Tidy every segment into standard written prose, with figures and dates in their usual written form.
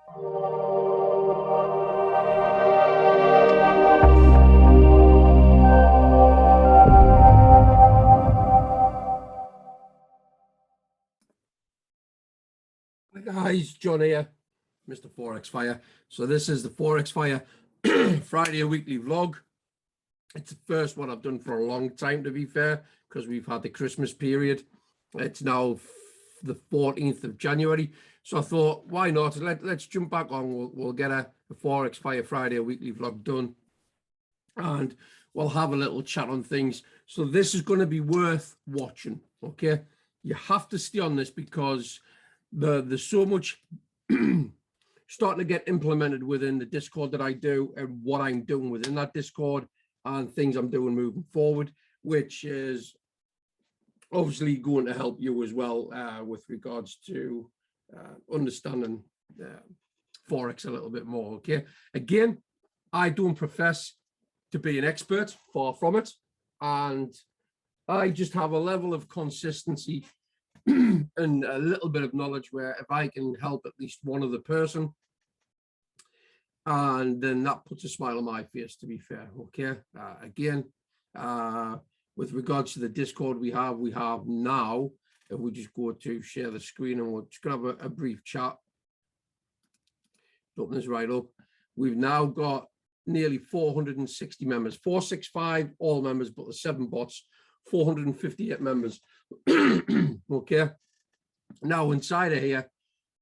Hi guys, John here, Mr. Forex Fire. So this is the Forex Fire Friday weekly vlog. It's the first one I've done for a long time, to be fair, because we've had the Christmas period. It's now the 14th of January. So I thought, why not? Let's jump back on. We'll get a Forex Fire Friday weekly vlog done. And we'll have a little chat on things. So this is going to be worth watching, okay? You have to stay on this because there's so much starting to get implemented within the Discord that I do and what I'm doing within that Discord and things I'm doing moving forward, which is obviously going to help you as well with regards to understanding Forex a little bit more, okay? Again, I don't profess to be an expert, far from it, and I just have a level of consistency and a little bit of knowledge where if I can help at least one other person, and then that puts a smile on my face, to be fair, okay? Again, with regards to the Discord we have now, if we just go to share the screen and we're just gonna have a brief chat. Open this right up. We've now got nearly 460 members, 465 all members, but the 7 bots, 458 members. Okay, now inside of here,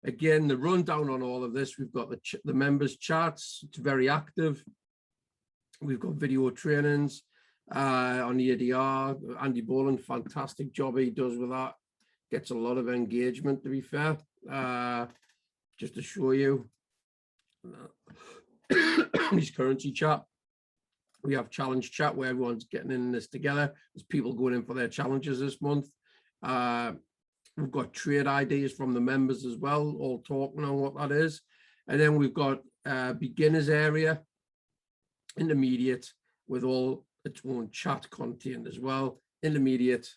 again, the rundown on all of this, we've got the members charts. It's very active. We've got video trainings on the ADR. Andy Boland, fantastic job he does with that. Gets a lot of engagement, to be fair. Just to show you his currency chat. We have challenge chat where everyone's getting in this together. There's people going in for their challenges this month. We've got trade ideas from the members as well, all talking on what that is. And then we've got beginners area, intermediate, with all its own chat content as well. Intermediate,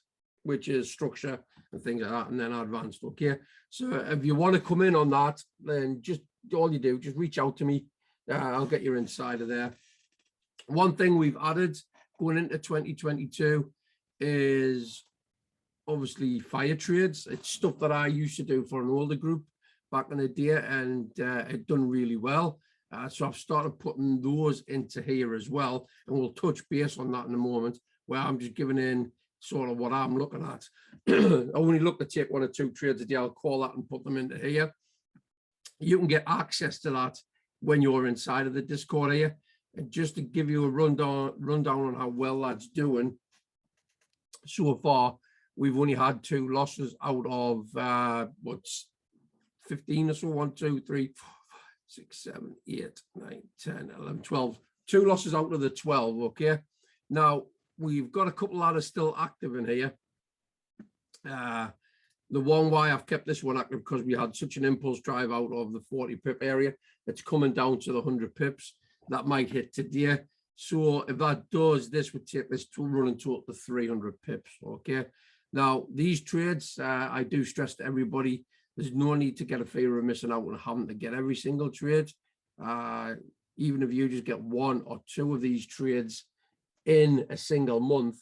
which is structure and things like that, and then advanced, okay? So if you want to come in on that, then just all you do, just reach out to me. I'll get you inside of there. One thing we've added going into 2022 is obviously fire trades. It's stuff that I used to do for an older group back in the day, and it done really well. So I've started putting those into here as well, and we'll touch base on that in a moment, where I'm just giving in sort of what I'm looking at. I only look to take 1 or 2 trades a day. I'll call that and put them into here. You can get access to that when you're inside of the Discord here. And just to give you a rundown on how well that's doing, so far, we've only had 2 losses out of what's 15 or so, 1, 2, 3, 4, 5, 6, 7, 8, 9, 10, 11, 12. 2 losses out of the 12, okay? Now, we've got a couple that are still active in here. The one why I've kept this one active because we had such an impulse drive out of the 40 pip area. It's coming down to the 100 pips. That might hit today. So if that does, this would take this to running total to 300 pips, okay? Now, these trades, I do stress to everybody, there's no need to get a fear of missing out and having to get every single trade. Even if you just get 1 or 2 of these trades in a single month,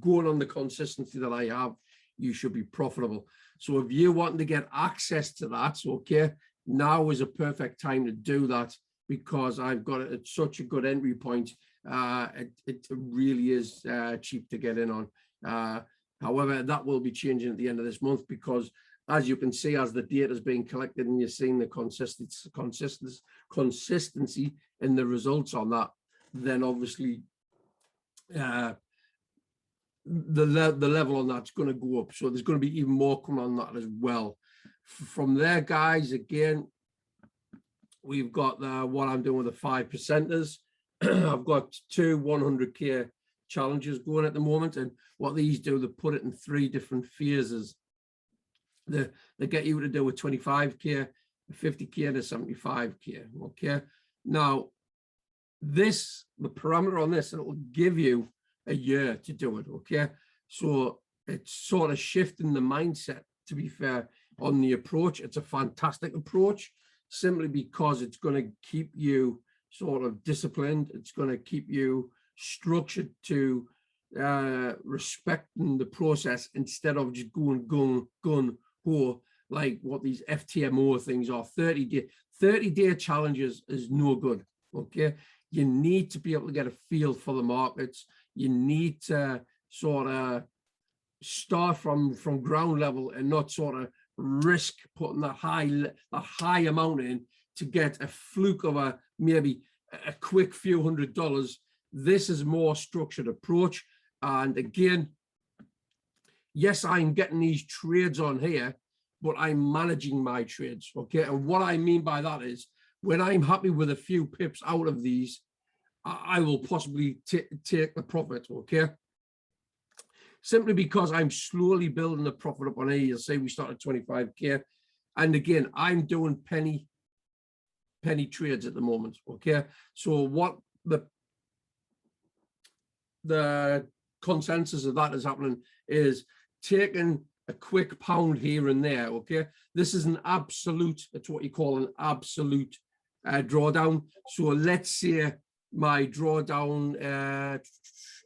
going on the consistency that I have, you should be profitable. So if you're wanting to get access to that, okay, now is a perfect time to do that, because I've got it at such a good entry point. It really is cheap to get in on. However, that will be changing at the end of this month, because as you can see, as the data is being collected and you're seeing the consistency in the results on that, then obviously the level on that's going to go up. So there's going to be even more coming on that as well. From there, guys, again, we've got what I'm doing with the 5 percenters. I've got 2 100k challenges going at the moment, and what these do, they put it in 3 different phases. They get you to do a 25k, a 50k, and a 75k. Okay. Now, the parameter on this, it will give you a year to do it. Okay. So it's sort of shifting the mindset, to be fair, on the approach. It's a fantastic approach simply because it's going to keep you sort of disciplined. It's going to keep you structured to respecting the process instead of just going gun ho like what these FTMO things are. 30-day challenges is no good. Okay, you need to be able to get a feel for the markets. You need to sort of start from ground level and not sort of risk putting that high amount in to get a fluke of maybe a quick few $100s. This is more structured approach. And again, yes, I'm getting these trades on here, but I'm managing my trades. Okay. And what I mean by that is when I'm happy with a few pips out of these, I will possibly take the profit. Okay. Simply because I'm slowly building the profit up on here. You'll say we start at 25K. And again, I'm doing penny trades at the moment. Okay. So what the consensus of that is happening is taking a quick pound here and there. Okay. This is an absolute, it's what you call an absolute drawdown. So let's say my drawdown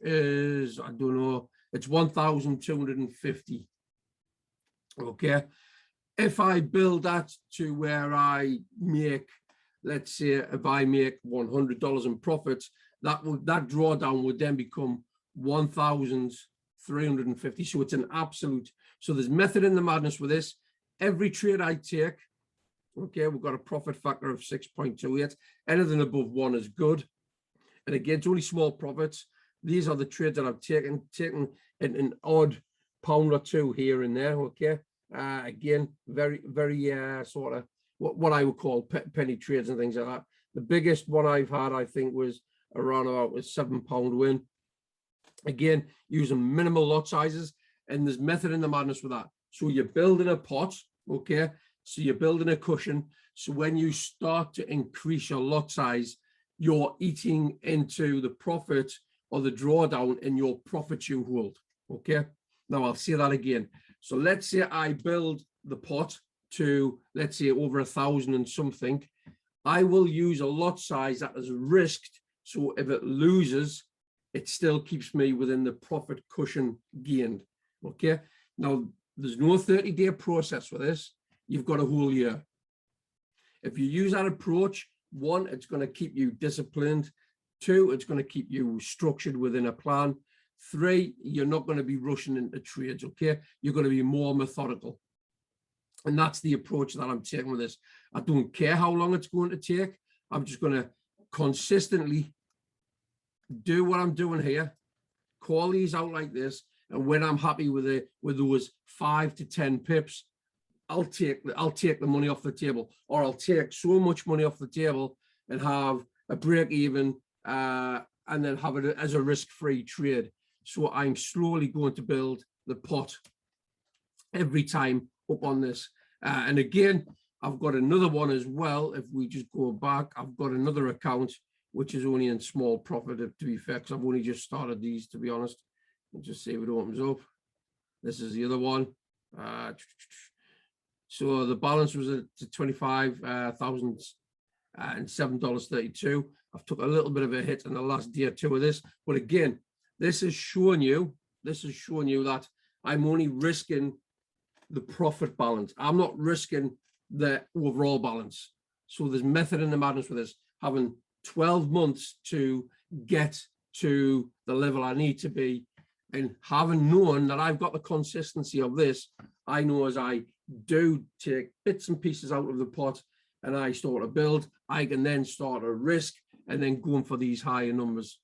is, I don't know, it's 1,250. Okay. If I build that to where I make, let's say if I make $100 in profits, that drawdown would then become 1,350. So it's an absolute. So there's method in the madness with this. Every trade I take, okay, we've got a profit factor of 6.28. Anything above 1 is good. And again, it's only small profits. These are the trades that I've taken an odd pound or two here and there. Okay. Again, very sort of what I would call penny trades and things like that. The biggest one I've had, I think, was around about a £7 win. Again, using minimal lot sizes, and there's method in the madness with that. So you're building a pot, okay? So you're building a cushion. So when you start to increase your lot size, you're eating into the profit or the drawdown in your profit you hold, okay? Now I'll say that again. So let's say I build the pot to, let's say, over 1,000 and something. I will use a lot size that is risked. So if it loses, it still keeps me within the profit cushion gained. Okay. Now there's no 30-day process for this. You've got a whole year. If you use that approach, 1, it's going to keep you disciplined. 2, it's going to keep you structured within a plan. 3, you're not going to be rushing into trades. Okay. You're going to be more methodical. And that's the approach that I'm taking with this. I don't care how long it's going to take. I'm just going to consistently do what I'm doing here, call these out like this, and when I'm happy with those 5 to 10 pips, I'll take the money off the table, or I'll take so much money off the table and have a break even, and then have it as a risk-free trade. So I'm slowly going to build the pot every time up on this. And again, I've got another one as well. If we just go back, I've got another account which is only in small profit, to be fair, because I've only just started these, to be honest. We'll just see if it opens up. This is the other one. So the balance was at $25,007.32. I've took a little bit of a hit in the last day or two of this, but again, this is showing you that I'm only risking the profit balance. I'm not risking the overall balance. So there's method in the madness with this, having 12 months to get to the level I need to be, and having known that I've got the consistency of this, I know as I do take bits and pieces out of the pot and I start to build, I can then start a risk and then going for these higher numbers.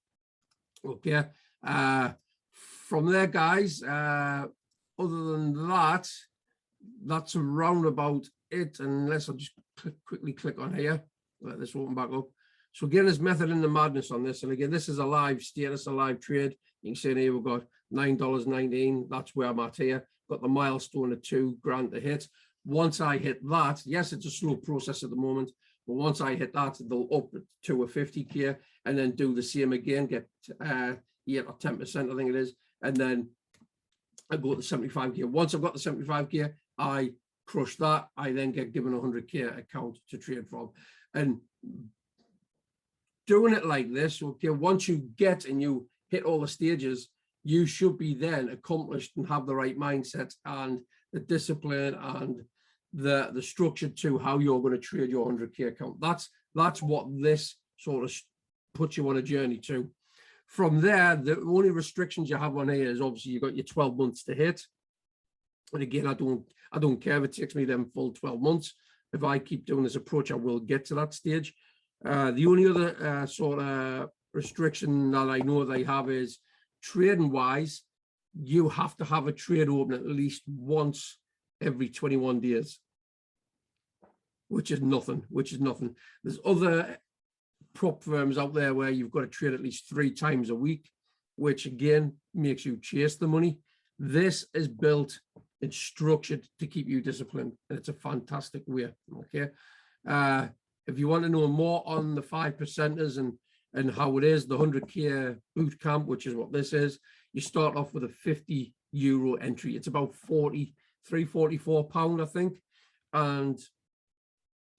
Okay. From there, guys, other than that, that's around about it, unless I'll just quickly click on here, let this open back up. So again, there's method in the madness on this. And again, this is a live status, a live trade. You can see here we've got $9.19. That's where I'm at here. Got the milestone of $2,000 to hit. Once I hit that, yes, it's a slow process at the moment, but once I hit that, they'll up to a 50K and then do the same again, get 8 or 10%, I think it is. And then I go to 75K. Once I've got the 75K, I crush that, I then get given a 100K account to trade from. And doing it like this, okay, once you get and you hit all the stages, you should be then accomplished and have the right mindset and the discipline and the structure to how you're going to trade your 100K account. That's what this sort of puts you on a journey to. From there, the only restrictions you have on here is obviously you've got your 12 months to hit. And again, I don't care if it takes me them full 12 months. If I keep doing this approach, I will get to that stage. The only other sort of restriction that I know they have is trading wise, you have to have a trade open at least once every 21 days, which is nothing. There's other prop firms out there where you've got to trade at least 3 times a week, which again makes you chase the money. This is built, it's structured to keep you disciplined, and it's a fantastic way. Okay. If you want to know more on the 5%ers and how it is, the 100K boot camp, which is what this is, you start off with a €50 entry. It's about £44, I think. And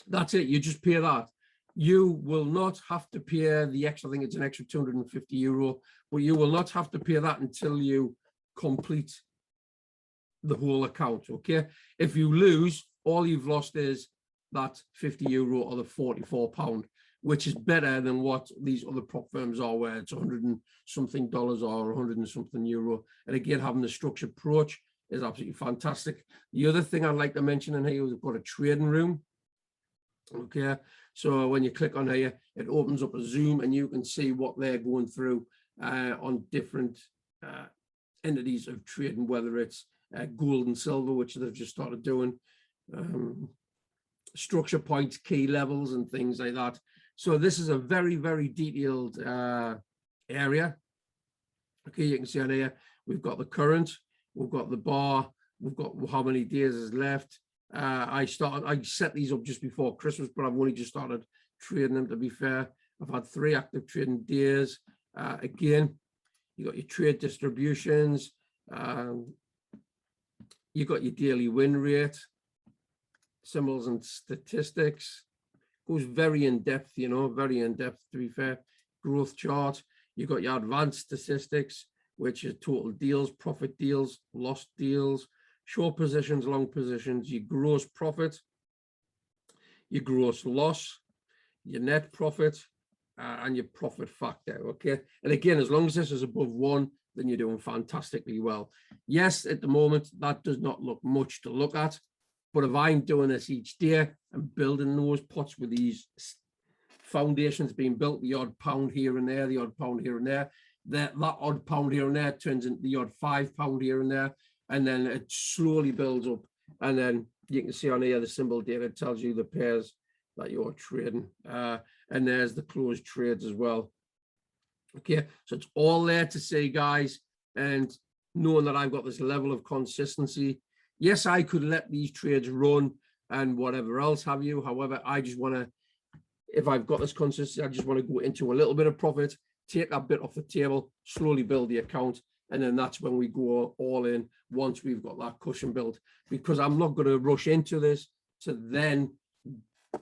that's it. You just pay that. You will not have to pay the extra, I think it's an extra €250, but you will not have to pay that until you complete the whole account. Okay. If you lose, all you've lost is that €50 or the £44, which is better than what these other prop firms are, where it's 100 and something dollars or 100 and something euro. And again, having the structured approach is absolutely fantastic. The other thing I'd like to mention in here is we've got a trading room. Okay, so when you click on here, it opens up a Zoom and you can see what they're going through on different entities of trading, whether it's gold and silver, which they've just started doing, structure points, key levels, and things like that. So this is a very, very detailed area. Okay, you can see on here, we've got the current, we've got the bar, we've got how many days is left. I set these up just before Christmas, but I've only just started trading them, to be fair. I've had 3 active trading days. Again, you got your trade distributions, you got your daily win rate, symbols and statistics. Goes very in depth, you know, very in depth, to be fair. Growth chart. You got your advanced statistics, which is total deals, profit deals, lost deals, short positions, long positions, your gross profit, your gross loss, your net profit, and your profit factor. Okay. And again, as long as this is above 1, then you're doing fantastically well. Yes, at the moment, that does not look much to look at. But if I'm doing this each day and building those pots with these foundations being built, the odd pound here and there, the odd pound here and there, that odd pound here and there turns into the odd £5 here and there, and then it slowly builds up. And then you can see on here the symbol data tells you the pairs that you're trading. And there's the closed trades as well. Okay, so it's all there to see, guys, and knowing that I've got this level of consistency. Yes, I could let these trades run and whatever else have you. However, I just want to, if I've got this consistency, I just want to go into a little bit of profit, take that bit off the table, slowly build the account. And then that's when we go all in once we've got that cushion built, because I'm not going to rush into this to then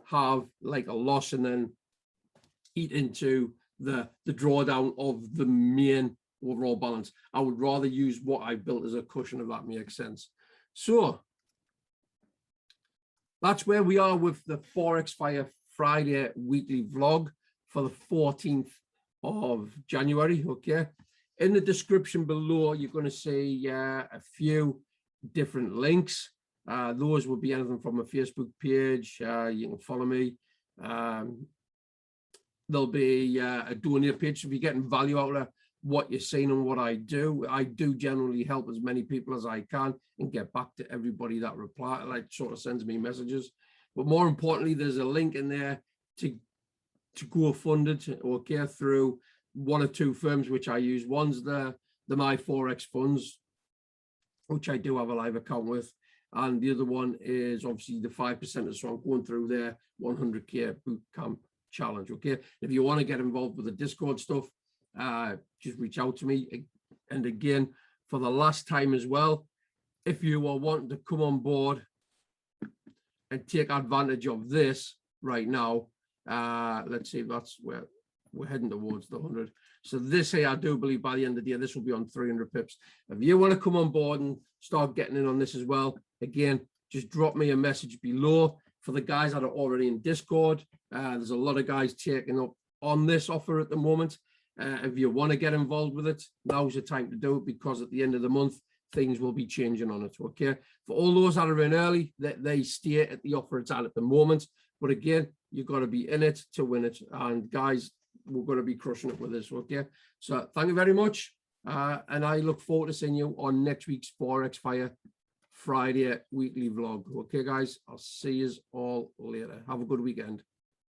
have like a loss and then eat into the drawdown of the main overall balance. I would rather use what I built as a cushion, if that makes sense. So that's where we are with the Forex Fire Friday weekly vlog for the 14th of January. Okay. In the description below, you're going to see a few different links. Those will be anything from a Facebook page. You can follow me. There'll be a donate page. So if you're getting value out of what you're seeing and what I do generally help as many people as I can and get back to everybody that sort of sends me messages. But more importantly, there's a link in there to go funded, okay, through 1 or 2 firms which I use. One's the My Forex Funds, which I do have a live account with, and the other one is obviously the 5%. So I'm going through their 100K bootcamp challenge. Okay, if you want to get involved with the Discord stuff, just reach out to me. And again, for the last time as well, if you are wanting to come on board and take advantage of this right now. Let's see if that's where we're heading towards the 100. So this here, I do believe by the end of the year, this will be on 300 pips. If you want to come on board and start getting in on this as well, again, just drop me a message below. For the guys that are already in Discord, there's a lot of guys taking up on this offer at the moment. If you want to get involved with it, now's the time to do it, because at the end of the month, things will be changing on it, okay? For all those that are in early, they stay at the offer it's at the moment. But again, you've got to be in it to win it. And guys, we're going to be crushing it with this, okay? So thank you very much. And I look forward to seeing you on next week's Forex Fire Friday weekly vlog. Okay, guys, I'll see you all later. Have a good weekend.